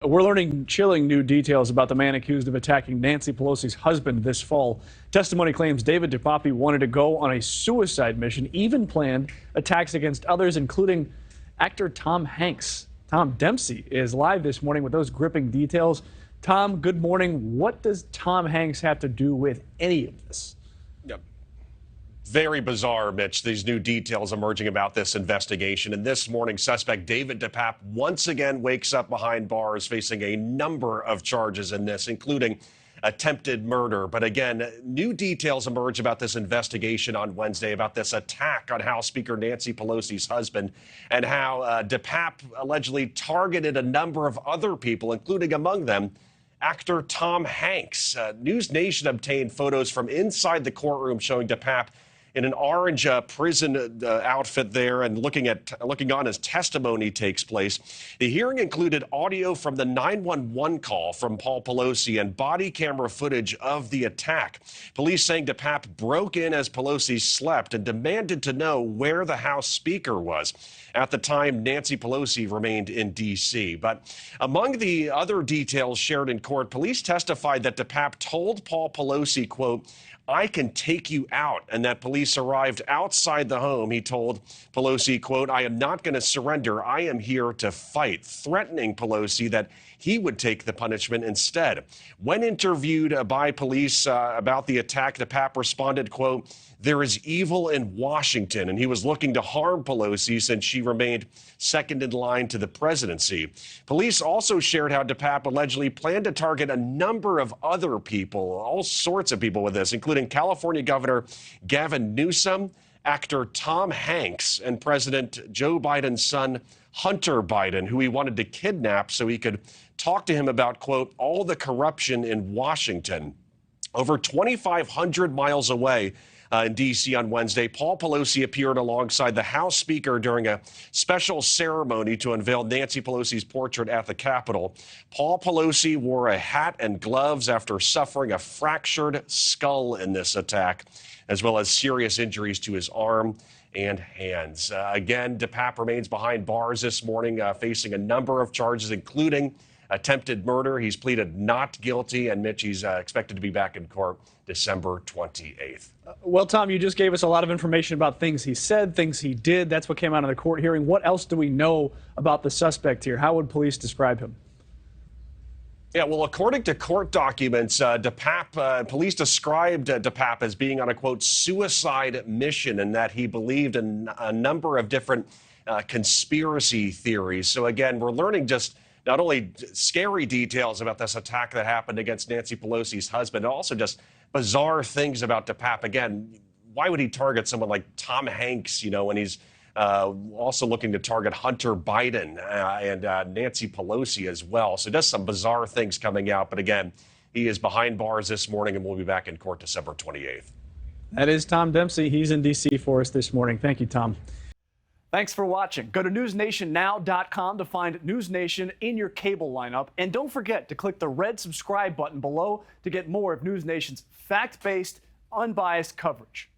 We're learning chilling new details about the man accused of attacking Nancy Pelosi's husband this fall. Testimony claims David DePape wanted to go on a suicide mission, even planned attacks against others, including actor Tom Hanks. Tom Dempsey is live this morning with those gripping details. Tom, good morning. What does Tom Hanks have to do with any of this? Very bizarre, Mitch, these new details emerging about this investigation. And this morning, suspect David DePape once again wakes up behind bars, facing a number of charges in this, including attempted murder. But again, new details emerge about this investigation on Wednesday, about this attack on House Speaker Nancy Pelosi's husband, and how DePape allegedly targeted a number of other people, including among them actor Tom Hanks. NewsNation obtained photos from inside the courtroom showing DePape in an orange prison outfit there, and looking on as testimony takes place. The hearing included audio from the 911 call from Paul Pelosi and body camera footage of the attack. Police saying DePape broke in as Pelosi slept and demanded to know where the House Speaker was. At the time, Nancy Pelosi remained in D.C. But among the other details shared in court, police testified that DePape told Paul Pelosi, quote, "I can take you out," and that police arrived outside the home. He told Pelosi, quote, "I am not going to surrender. I am here to fight," threatening Pelosi that he would take the punishment instead. When interviewed by police about the attack, DePape responded, quote, "There is evil in Washington," and he was looking to harm Pelosi since she remained second in line to the presidency. Police also shared how DePape allegedly planned to target a number of other people, all sorts of people with this, including California Governor Gavin Newsom, actor Tom Hanks, and President Joe Biden's son, Hunter Biden, who he wanted to kidnap so he could talk to him about, quote, all the corruption in Washington. Over 2,500 miles away in D.C. on Wednesday, Paul Pelosi appeared alongside the House Speaker during a special ceremony to unveil Nancy Pelosi's portrait at the Capitol. Paul Pelosi wore a hat and gloves after suffering a fractured skull in this attack, as well as serious injuries to his arm and hands. Again, DePape remains behind bars this morning, facing a number of charges, including attempted murder. He's pleaded not guilty, and Mitch, he's expected to be back in court December 28th. Well, Tom, you just gave us a lot of information about things he said, things he did. That's what came out of the court hearing. What else do we know about the suspect here? How would police describe him? Yeah, well, according to court documents, police described DePape as being on a, quote, suicide mission, and that he believed in a number of different conspiracy theories. So, again, we're learning just not only scary details about this attack that happened against Nancy Pelosi's husband, also just bizarre things about DePape. Again, why would he target someone like Tom Hanks, when he's also looking to target Hunter Biden and Nancy Pelosi as well? So just some bizarre things coming out. But again, he is behind bars this morning, and we'll be back in court December 28th. That is Tom Dempsey. He's in D.C. for us this morning. Thank you, Tom. Thanks for watching. Go to newsnationnow.com to find NewsNation in your cable lineup. And don't forget to click the red subscribe button below to get more of NewsNation's fact-based, unbiased coverage.